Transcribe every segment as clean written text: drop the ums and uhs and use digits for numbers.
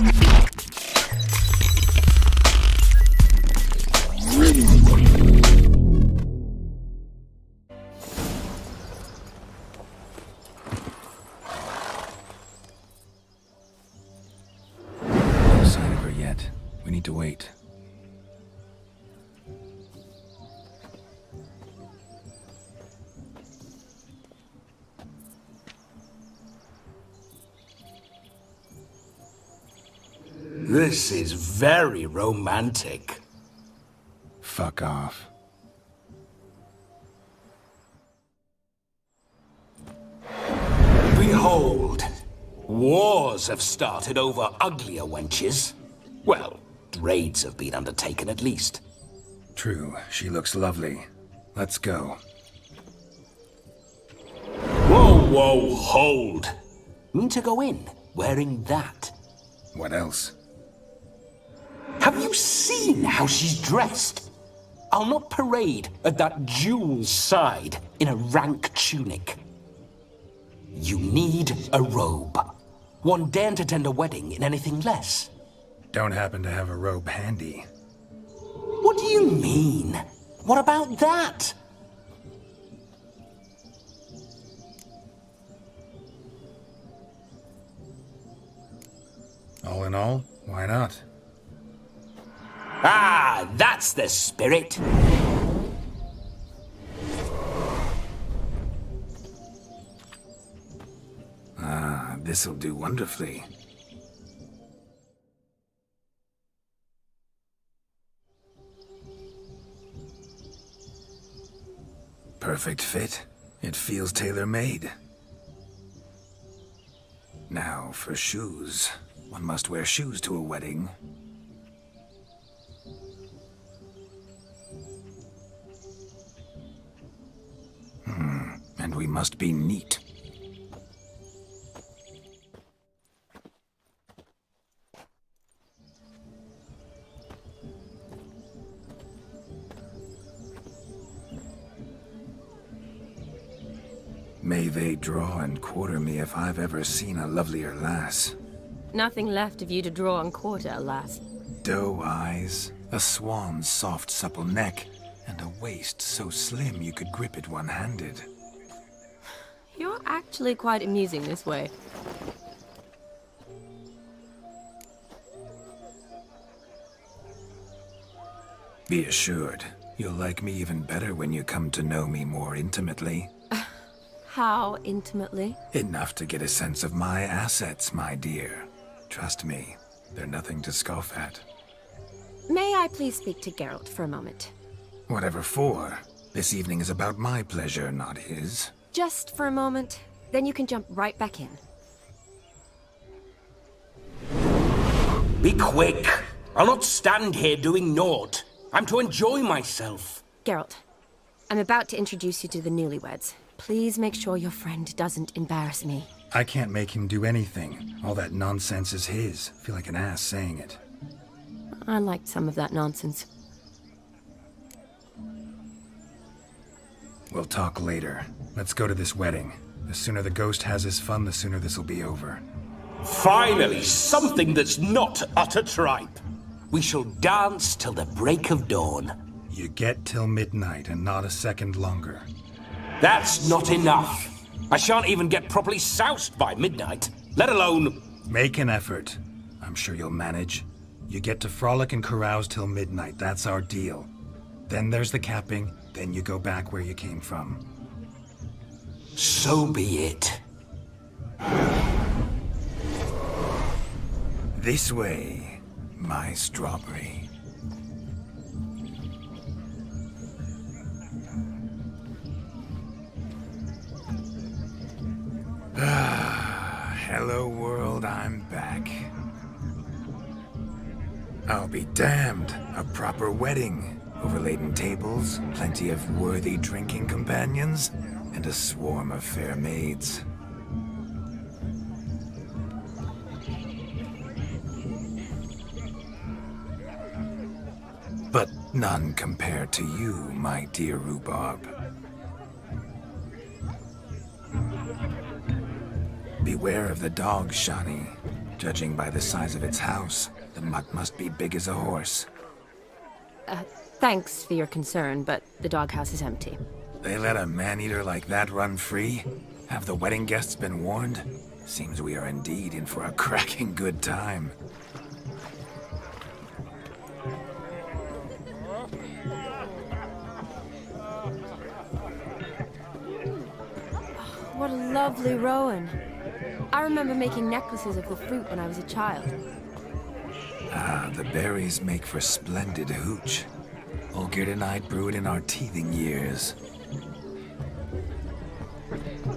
No sign of her yet. We need to wait. This is very romantic. Fuck off. Behold, wars have started over uglier wenches. Well, raids have been undertaken at least. True, she looks lovely. Let's go. Whoa, hold. Mean to go in, wearing that. What else? Have you seen how she's dressed? I'll not parade at that jewel's side in a rank tunic. You need a robe. One daren't attend a wedding in anything less. Don't happen to have a robe handy. What do you mean? What about that? All in all, why not? Ah, that's the spirit. Ah, this'll do wonderfully. Perfect fit. It feels tailor-made. Now for shoes. One must wear shoes to a wedding. And we must be neat. May they draw and quarter me if I've ever seen a lovelier lass. Nothing left of you to draw and quarter, alas. Doe eyes, a swan's soft supple neck, and a waist so slim you could grip it one-handed. You're actually quite amusing this way. Be assured, you'll like me even better when you come to know me more intimately. How intimately? Enough to get a sense of my assets, my dear. Trust me, they're nothing to scoff at. May I please speak to Geralt for a moment? Whatever for. This evening is about my pleasure, not his. Just for a moment, then you can jump right back in. Be quick. I'll not stand here doing naught. I'm to enjoy myself. Geralt, I'm about to introduce you to the newlyweds. Please make sure your friend doesn't embarrass me. I can't make him do anything. All that nonsense is his. Feel like an ass saying it. I liked some of that nonsense. We'll talk later. Let's go to this wedding. The sooner the ghost has his fun, the sooner this'll be over. Finally, something that's not utter tripe. We shall dance till the break of dawn. You get till midnight and not a second longer. That's not enough. I shan't even get properly soused by midnight, let alone... Make an effort. I'm sure you'll manage. You get to frolic and carouse till midnight, that's our deal. Then there's the capping, then you go back where you came from. So be it. This way, my strawberry. Hello world, I'm back. I'll be damned. A proper wedding. Overladen tables, plenty of worthy drinking companions, and a swarm of fair maids. But none compared to you, my dear rhubarb. Beware of the dog, Shani. Judging by the size of its house, the mutt must be big as a horse. Thanks for your concern, but the doghouse is empty. They let a man-eater like that run free? Have the wedding guests been warned? Seems we are indeed in for a cracking good time. What a lovely rowan. I remember making necklaces of the fruit when I was a child. Ah, the berries make for splendid hooch. Olgierd and I brewed in our teething years.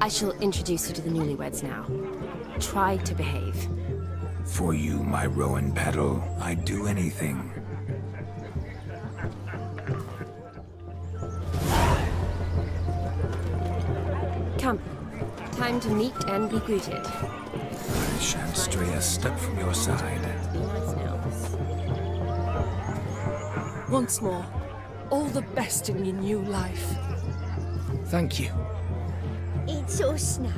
I shall introduce you to the newlyweds now. Try to behave. For you, my rowan petal, I'd do anything. Come. Time to meet and be greeted. I shan't stray a step from your side. Be nice now. Once more, all the best in your new life. Thank you. It's us now.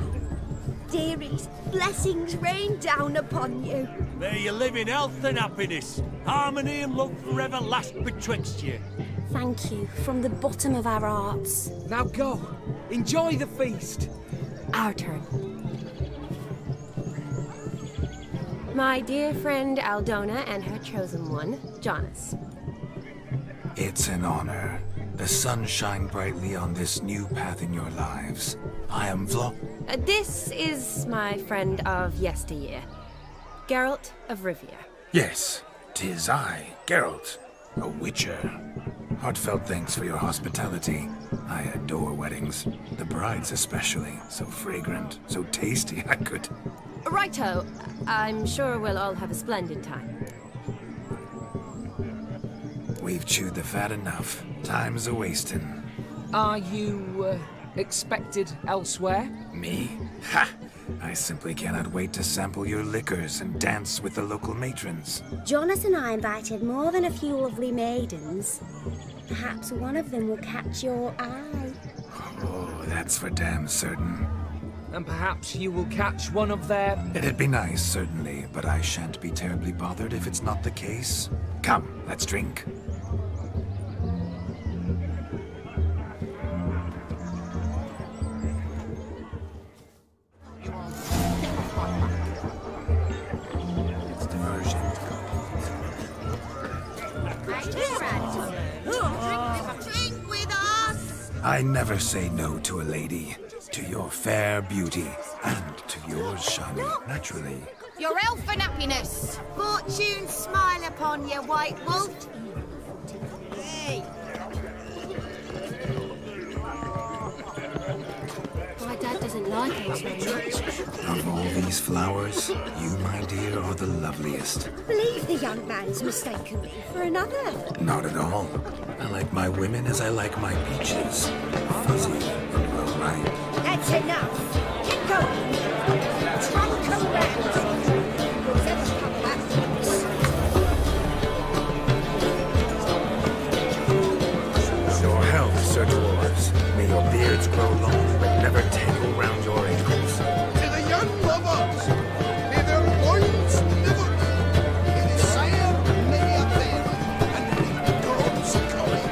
Dearies, blessings rain down upon you. May you live in health and happiness. Harmony and love forever last betwixt you. Thank you from the bottom of our hearts. Now go. Enjoy the feast. Our turn. My dear friend Aldona and her chosen one, Jonas. It's an honor. The sun shine brightly on this new path in your lives. I am This is my friend of yesteryear, Geralt of Rivia. Yes, 'tis I, Geralt, a witcher. Heartfelt thanks for your hospitality. I adore weddings. The brides especially. So fragrant, so tasty, I could... Righto. I'm sure we'll all have a splendid time. We've chewed the fat enough. Time's a-wasting. Are you, expected elsewhere? Me? Ha! I simply cannot wait to sample your liquors and dance with the local matrons. Jonas and I invited more than a few lovely maidens. Perhaps one of them will catch your eye. Oh, that's for damn certain. And perhaps you will catch one of their... It'd be nice, certainly, but I shan't be terribly bothered if it's not the case. Come, let's drink. It's diversion. Drink with us! I never say no to a lady. To your fair beauty, and to yours, Shani, naturally. Your health and happiness. Fortune smile upon you, White Wolf. Hey. My dad doesn't like us very much. Of all these flowers, you, my dear, are the loveliest. Believe the young man's mistaken me for another. Not at all. I like my women as I like my peaches. Fuzzy and well ripe. That's enough. Keep going. Trunk around. Let's come back to this. Your health, Sir Dwarves. May your beards grow long, but never tangle round your ankles. To the young lovers, may their loins never be. May the sire many a them, and reap the gods coming.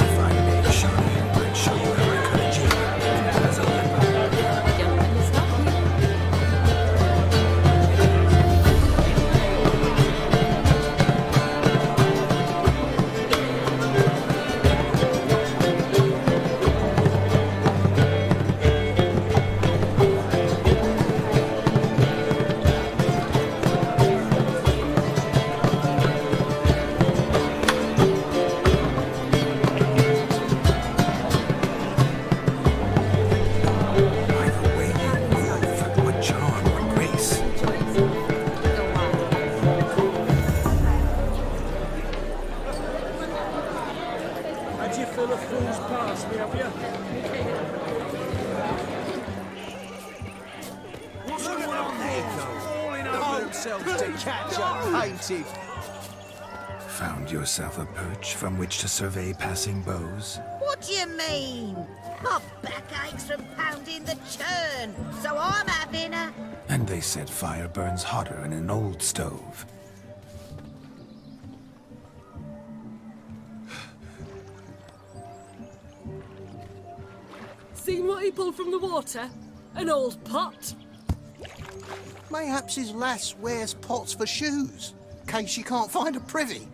If I may, Shani, I'd show you how I cut a jig. As a leper. Don't let me stop you. By the way you move, what charm or grace. Had you fill a fool's past me, have you? What's going on there, though? Themselves to catch up, painted. Found yourself a perch from which to survey passing bows? What do you mean? My back aches from pounding the churn, so I'm having a... And they said fire burns hotter in an old stove. Seen what he pulled from the water? An old pot. Mayhaps his lass wears pots for shoes, in case she can't find a privy.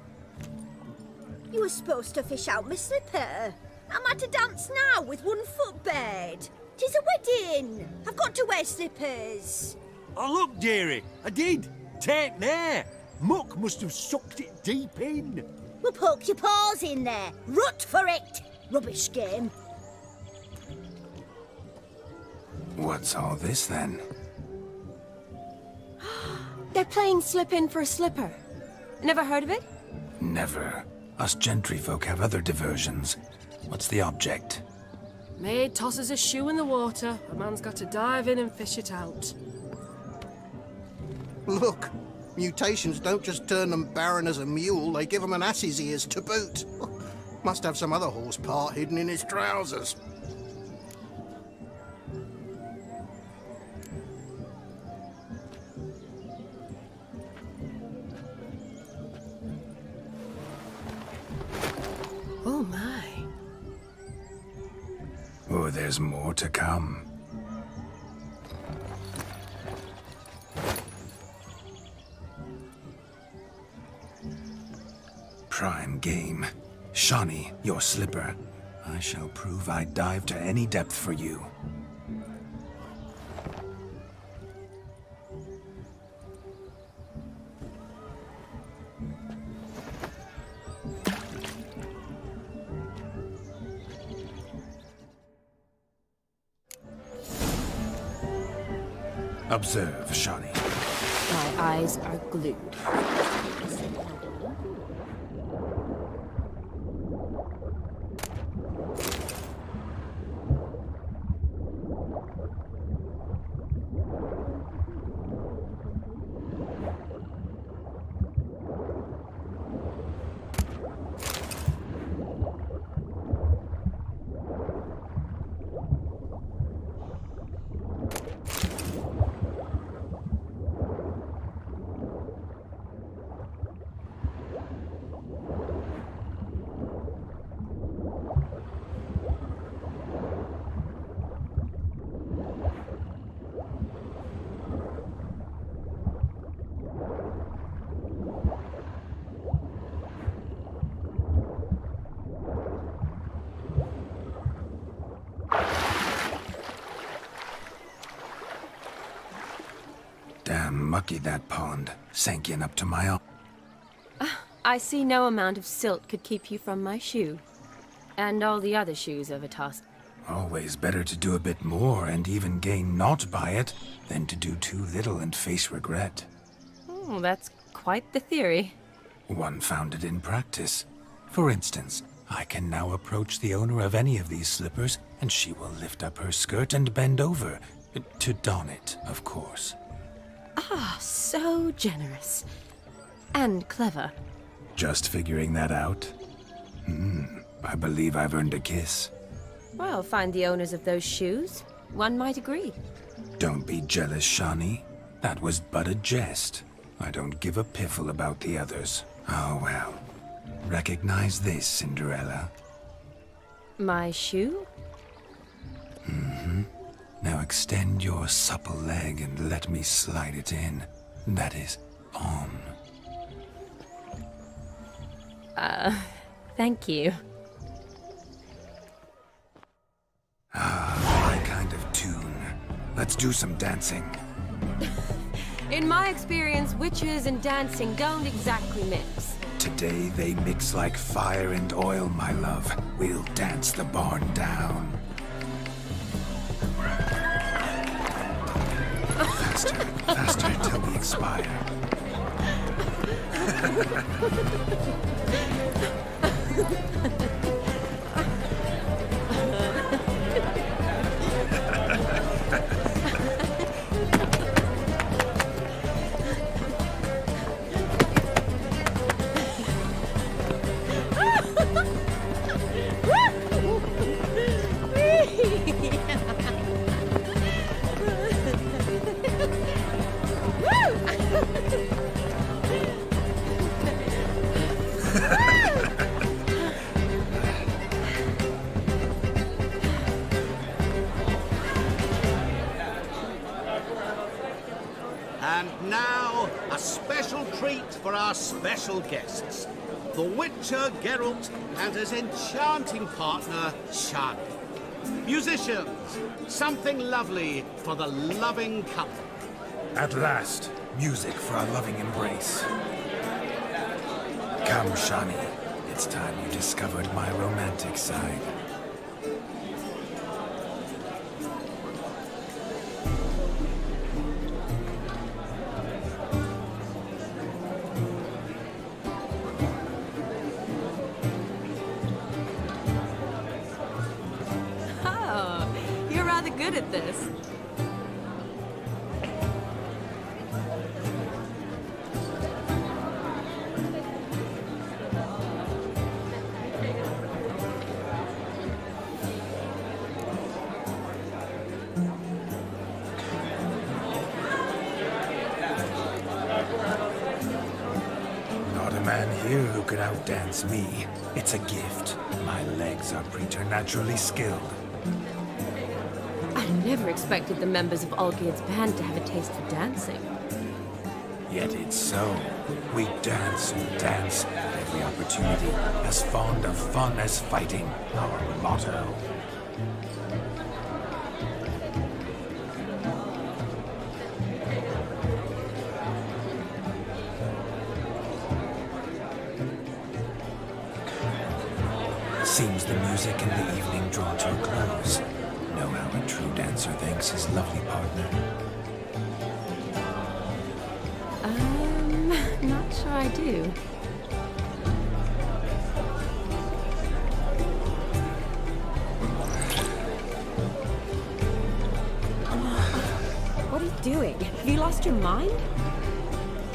You were supposed to fish out my slipper. I'm at a dance now with one foot bed. 'Tis a wedding. I've got to wear slippers. Oh, look, dearie, I did. Take there. Muck must have sucked it deep in. Well, poke your paws in there. Rut for it. Rubbish game. What's all this then? They're playing slip in for a slipper. Never heard of it? Never. Us gentry folk have other diversions. What's the object? Maid tosses a shoe in the water. A man's got to dive in and fish it out. Look, mutations don't just turn them barren as a mule, they give them an ass's ears to boot. Must have some other horse part hidden in his trousers. Oh my. Oh, there's more to come. Prime game. Shawnee, your slipper. I shall prove I'd dive to any depth for you. Observe, Shawnee. My eyes are glued. Damn mucky that pond. Sank in up to my arm. I see no amount of silt could keep you from my shoe. And all the other shoes of a toss. Always better to do a bit more and even gain naught by it than to do too little and face regret. Oh, that's quite the theory. One founded in practice. For instance, I can now approach the owner of any of these slippers, and she will lift up her skirt and bend over. To don it, of course. Ah, so generous. And clever. Just figuring that out? I believe I've earned a kiss. Well, find the owners of those shoes. One might agree. Don't be jealous, Shawnee. That was but a jest. I don't give a piffle about the others. Oh well. Recognize this, Cinderella. My shoe? Now extend your supple leg and let me slide it in. That is, on. Thank you. My kind of tune. Let's do some dancing. In my experience, witches and dancing don't exactly mix. Today they mix like fire and oil, my love. We'll dance the barn down. Faster, faster till we expire. And now, a special treat for our special guests. The Witcher Geralt and his enchanting partner, Shani. Musicians, something lovely for the loving couple. At last, music for our loving embrace. Come, Shani. It's time you discovered my romantic side. Oh, you're rather good at this. Not a man here who could outdance me. It's a gift. My legs are preternaturally skilled. I never expected the members of Olgierd's band to have a taste for dancing. Yet it's so. We dance and dance at every opportunity, as fond of fun as fighting, our motto. Seems the music in the evening draw to a close. Know how a true dancer thanks his lovely partner. Not sure I do. What are you doing? Have you lost your mind?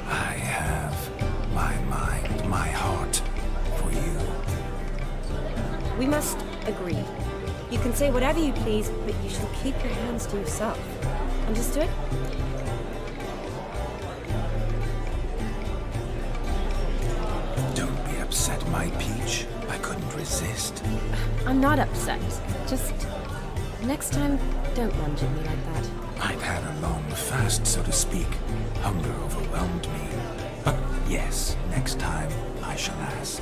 I have my mind, my heart for you. We must agree. You can say whatever you please, but you shall keep your hands to yourself. Understood? Don't be upset, my peach. I couldn't resist. I'm not upset. Just next time, don't lunge at me like that. I've had a long fast, so to speak. Hunger overwhelmed me. But yes, next time I shall ask.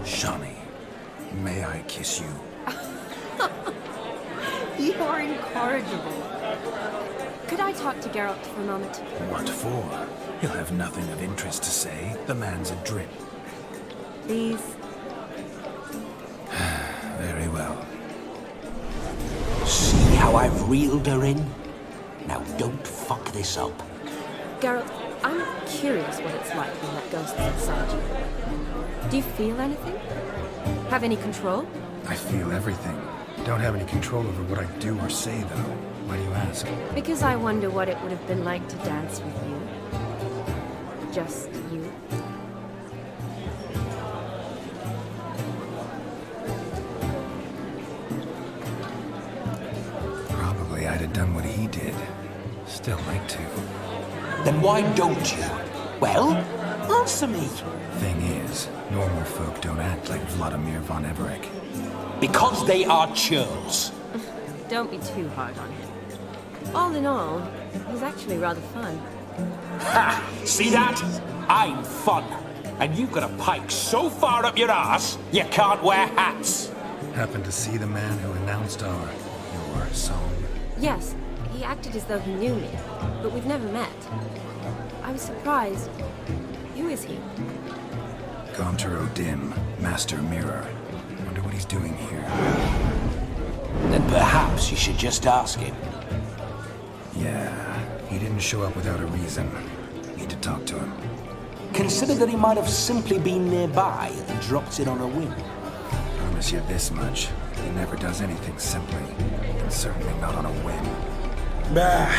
Shani, may I kiss you? You are incorrigible. Could I talk to Geralt for a moment? What for? He'll have nothing of interest to say. The man's a drip. Please? Very well. See how I've reeled her in? Now don't fuck this up. Geralt, I'm curious what it's like when that ghost is inside you. Do you feel anything? Have any control? I feel everything. Don't have any control over what I do or say, though. Why do you ask? Because I wonder what it would have been like to dance with you. Just you. Probably I'd have done what he did. Still like to. Then why don't you? Well, answer me. Thing is, normal folk don't act like Vladimir von Everec. Because they are churls. Don't be too hard on him. All in all, he's actually rather fun. Ha! See that? I'm fun. And you've got a pike so far up your ass, you can't wear hats. Happened to see the man who announced your song? Yes, he acted as though he knew me, but we've never met. I was surprised. Who is he? Gaunter O'Dim, Master Mirror. Wonder what he's doing here. Then perhaps you should just ask him. Yeah, he didn't show up without a reason. Need to talk to him. Consider that he might have simply been nearby and dropped it on a whim. Promise you this much. He never does anything simply. And certainly not on a whim. Bah!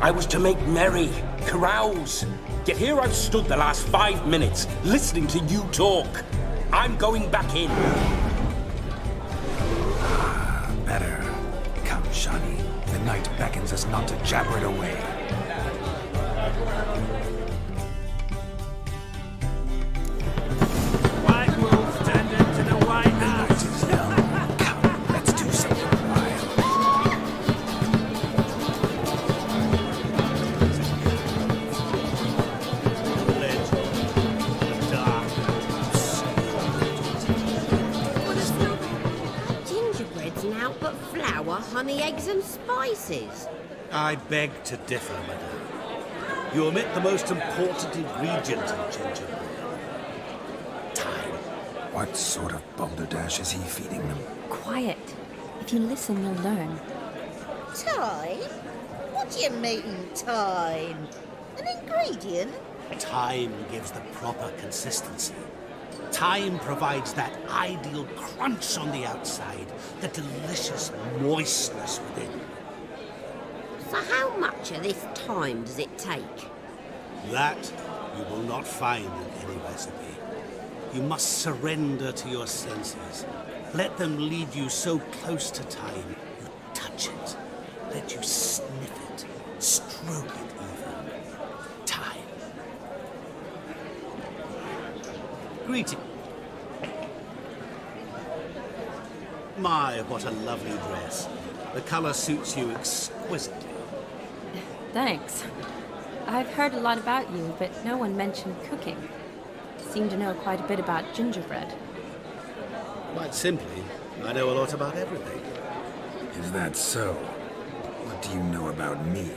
I was to make merry, carouse. Yet here I've stood the last 5 minutes, listening to you talk. I'm going back in. Better. Come, Shani. The night beckons us not to jabber it away. White wolf turned into the white The night is young. Come, let's do something wild. eggs and spices. I beg to differ, madame. You omit the most important ingredient in gingerbread. Time. What sort of balderdash is he feeding them? Quiet. If you listen, you'll learn. Time? What do you mean, time? An ingredient? Time gives the proper consistency. Time provides that ideal crunch on the outside, the delicious moistness within. So how much of this time does it take? That you will not find in any recipe. You must surrender to your senses. Let them lead you so close to time, you touch it. Let you sniff it, stroke it even. Time. Greeting. My, what a lovely dress. The color suits you exquisitely. Thanks. I've heard a lot about you, but no one mentioned cooking. Seem to know quite a bit about gingerbread. Quite simply, I know a lot about everything. Is that so? What do you know about me?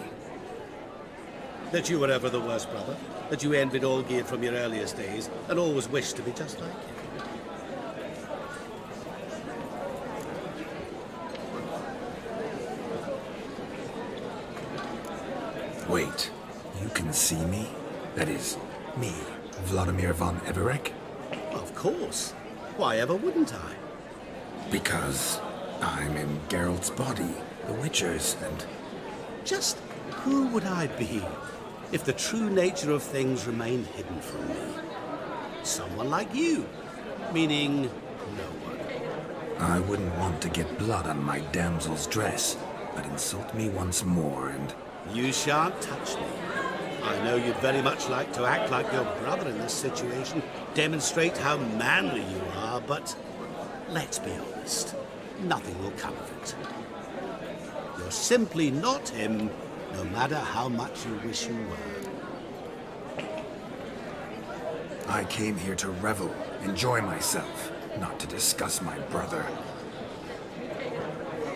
That you were ever the worst brother, that you envied Olgierd from your earliest days, and always wished to be just like him. Wait, you can see me? That is, me, Vladimir von Everec? Of course. Why ever wouldn't I? Because I'm in Geralt's body, the Witcher's, and... Just who would I be if the true nature of things remained hidden from me? Someone like you, meaning no one. I wouldn't want to get blood on my damsel's dress, but insult me once more and... You shan't touch me. I know you'd very much like to act like your brother in this situation, demonstrate how manly you are, but let's be honest, nothing will come of it. You're simply not him, no matter how much you wish you were. I came here to revel, enjoy myself, not to discuss my brother.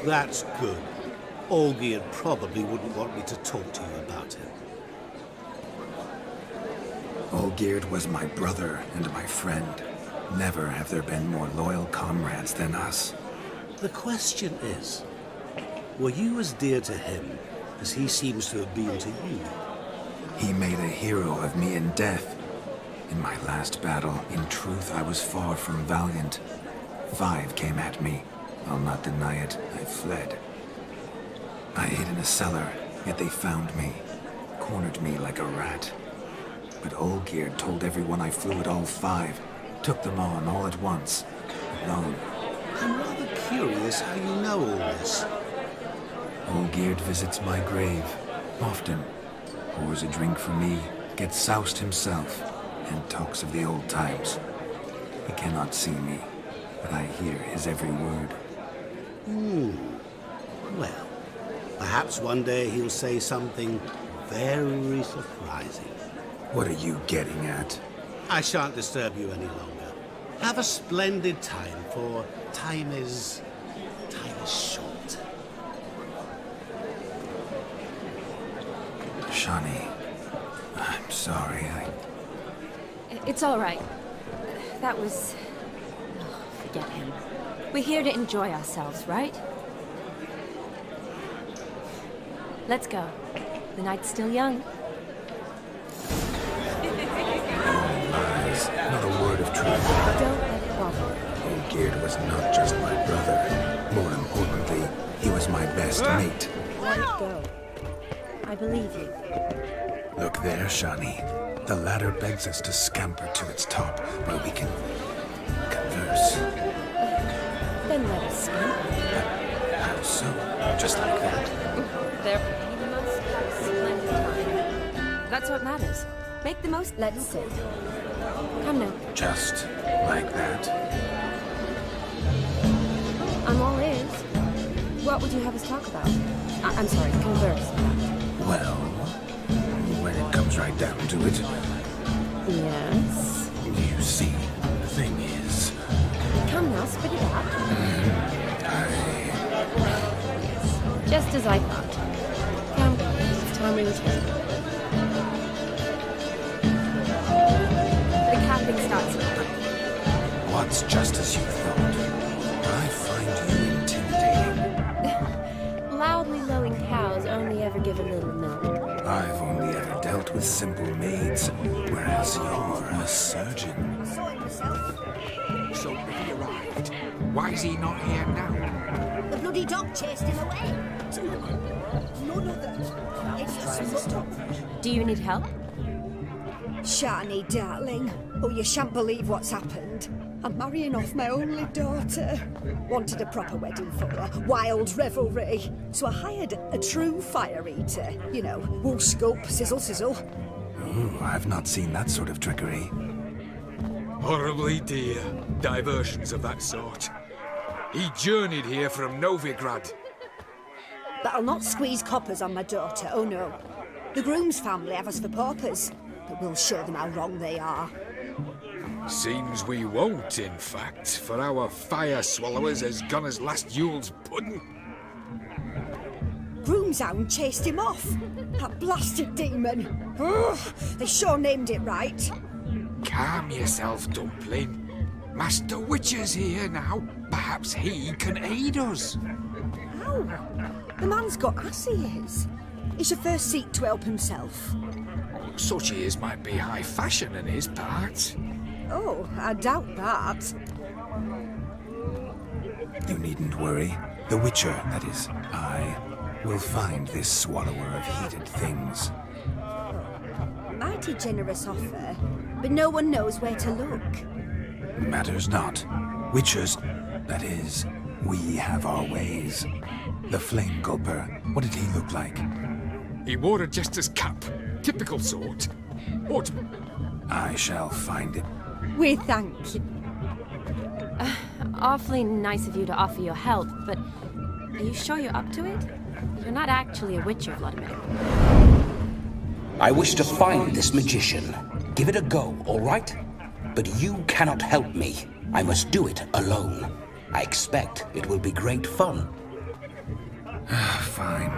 That's good. Olgierd probably wouldn't want me to talk to you about him. Olgierd was my brother and my friend. Never have there been more loyal comrades than us. The question is, were you as dear to him as he seems to have been to you? He made a hero of me in death. In my last battle, in truth, I was far from valiant. 5 came at me. I'll not deny it, I fled. I hid in a cellar, yet they found me, cornered me like a rat. But Olgierd told everyone I flew at all 5, took them on all at once, alone. I'm rather curious how you know all this. Olgierd visits my grave, often, pours a drink for me, gets soused himself, and talks of the old times. He cannot see me, but I hear his every word. Well, perhaps one day he'll say something very surprising. What are you getting at? I shan't disturb you any longer. Have a splendid time, for time is short. Shani, I'm sorry, It's all right. That was... Oh, forget him. We're here to enjoy ourselves, right? Let's go. The night's still young. Lies, not a word of truth. Don't let it bother you. Olgierd was not just my brother. More importantly, he was my best mate. Let it go. I believe you. Look there, Shani. The ladder begs us to scamper to its top, where we can converse. Then let us scamper. How so? Just like that? Therefore, we must have a splendid time. That's what matters. Make the most. Let's sit. Come now. Just like that? I'm all ears. What would you have us talk about? I'm sorry, converse about. Well, when it comes right down to it, Yes? you see, the thing is, Come now, spit it out. I Just as I thought. Come, it's time we return. The camping starts now. What's just as you thought? I find you intimidating. Loudly lowing cows only ever give a little milk. I've only ever dealt with simple maids, whereas you're a surgeon. So he arrived. Why is he not here now? The bloody dog chased him away. None of them. It's just Do you need help? Shani, darling. Oh, you shan't believe what's happened. I'm marrying off my only daughter. Wanted a proper wedding for her, wild revelry. So I hired a true fire eater. You know, wool scope, sizzle, sizzle. Ooh, I've not seen that sort of trickery. Horribly dear diversions of that sort. He journeyed here from Novigrad. But I'll not squeeze coppers on my daughter, oh no. The groom's family have us for paupers, but we'll show them how wrong they are. Seems we won't, in fact, for our fire swallowers has gone as last Yule's pudding. Groom's hound chased him off. That blasted demon. Ugh, they sure named it right. Calm yourself, Dumpling. Master Witcher's here now. Perhaps he can aid us. Ow, the man's got ass he is. He should first seek to help himself. Such ears might be high fashion in his part. Oh, I doubt that. You needn't worry. The Witcher, that is, I, will find this swallower of heated things. Mighty generous offer, but no one knows where to look. Matters not. Witchers, that is, we have our ways. The Flame Gulper, what did he look like? He wore a jester's cap. Typical sort. What? I shall find it. We thank you. Awfully nice of you to offer your help, but are you sure you're up to it? You're not actually a witcher, Vladimir. I wish to find this magician. Give it a go, all right? But you cannot help me. I must do it alone. I expect it will be great fun. Fine.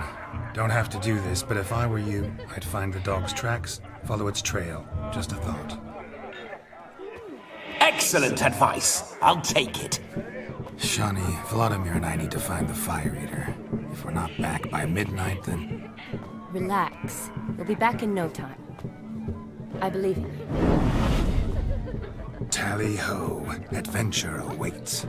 Don't have to do this, but if I were you, I'd find the dog's tracks, follow its trail. Just a thought. Excellent advice. I'll take it. Shani, Vladimir and I need to find the fire eater. If we're not back by midnight, then... Relax. We'll be back in no time. I believe in you. Tally-ho. Adventure awaits.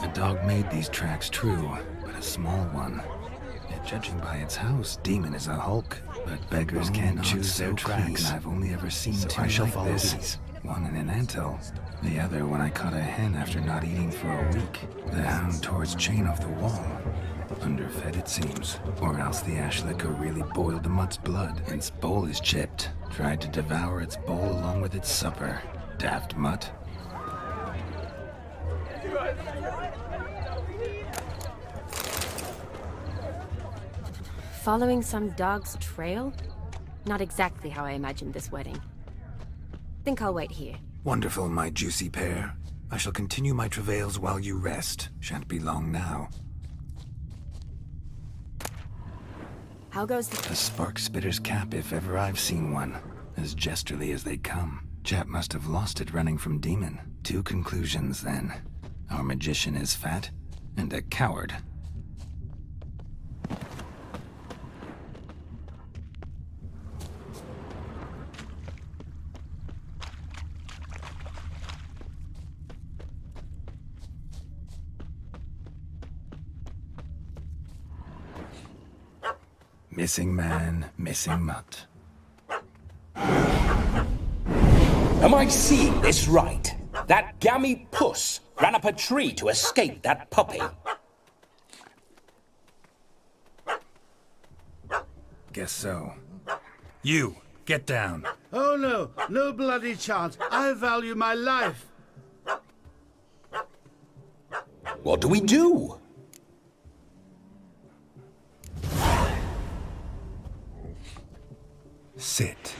The dog made these tracks true, but a small one. Yet judging by its house, Demon is a hulk. But beggars can't choose their tracks. I've only ever seen two I shall follow these. One in an anthill, the other when I caught a hen after not eating for a week. The hound tore its chain off the wall. Underfed, it seems. Or else the ash liquor really boiled the mutt's blood. Its bowl is chipped. Tried to devour its bowl along with its supper. Daft mutt. Following some dog's trail? Not exactly how I imagined this wedding. Think I'll wait here. Wonderful, my juicy pair. I shall continue my travails while you rest. Shan't be long now. How goes the... A spark spitter's cap, if ever I've seen one. As jesterly as they come. Chap must have lost it running from Demon. Two conclusions, then. Our magician is fat, and a coward. Missing man, missing mutt. Am I seeing this right? That gammy puss ran up a tree to escape that puppy. Guess so. You, get down. Oh no, no bloody chance. I value my life. What do we do? Sit.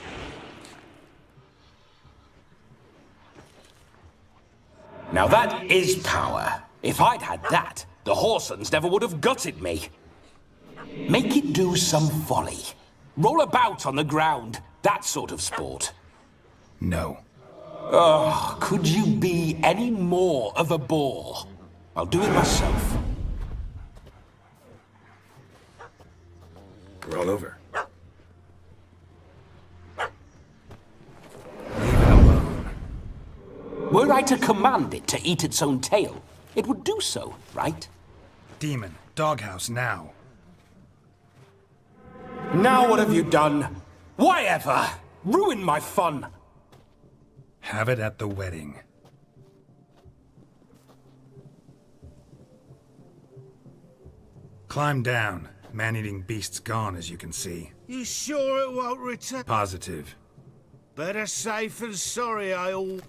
Now that is power. If I'd had that, the Horsons never would have gutted me. Make it do some folly. Roll about on the ground. That sort of sport. No. Oh, could you be any more of a bore? I'll do it myself. Roll over. Leave it alone. Were I to command it to eat its own tail, it would do so, right? Demon, doghouse now. Now what have you done? Why ever? Ruin my fun. Have it at the wedding. Climb down. Man-eating beast's gone, as you can see. You sure it won't return? Positive. Better safe than sorry, I all...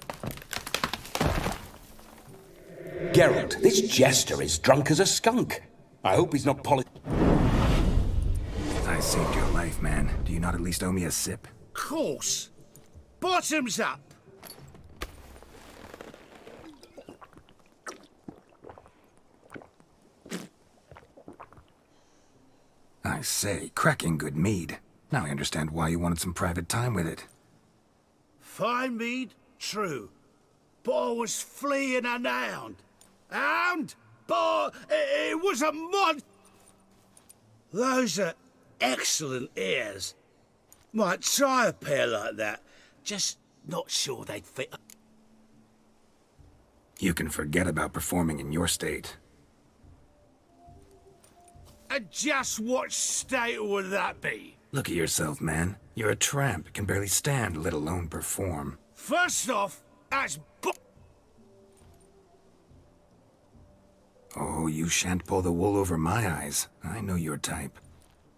Geralt, this jester is drunk as a skunk. I hope he's not I saved your life, man. Do you not at least owe me a sip? Course. Bottoms up. I say, cracking good mead. Now I understand why you wanted some private time with it. Fine mead, true. But I was fleeing a hound. Hound? But it was a mod. Those are excellent ears. Might try a pair like that. Just not sure they'd fit. You can forget about performing in your state. And just what state would that be? Look at yourself, man. You're a tramp, can barely stand, let alone perform. First off, that's Oh, you shan't pull the wool over my eyes. I know your type.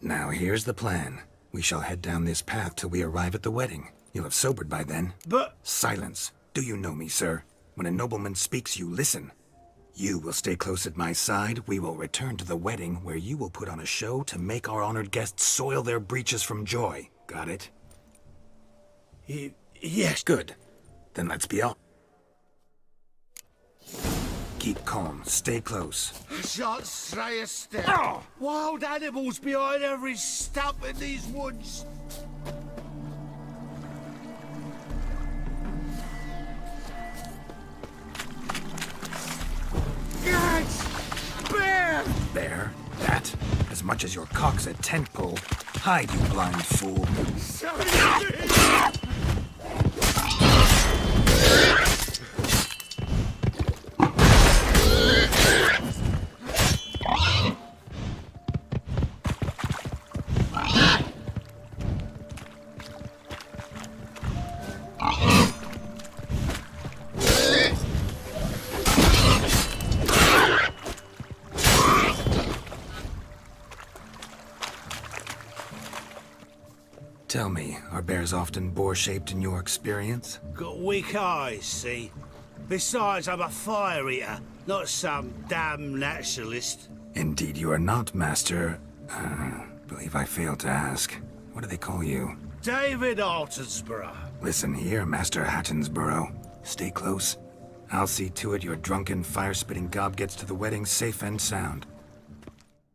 Now, here's the plan. We shall head down this path till we arrive at the wedding. You'll have sobered by then. But... Silence. Do you know me, sir? When a nobleman speaks, you listen. You will stay close at my side. We will return to the wedding, where you will put on a show to make our honored guests soil their breeches from joy. Got it? Yes. Good. Then let's be off. Keep calm. Stay close. Shan't stray a step. Wild animals behind every stump in these woods. Yes! Bear! There. That. As much as your cock's a tent pole. Hide, you blind fool. Tell me, are bears often boar-shaped in your experience? Got weak eyes, see? Besides, I'm a fire eater, not some damn naturalist. Indeed you are not, Master... believe I failed to ask. What do they call you? David Altonsborough. Listen here, Master Hattonsborough. Stay close. I'll see to it your drunken, fire-spitting gob gets to the wedding safe and sound.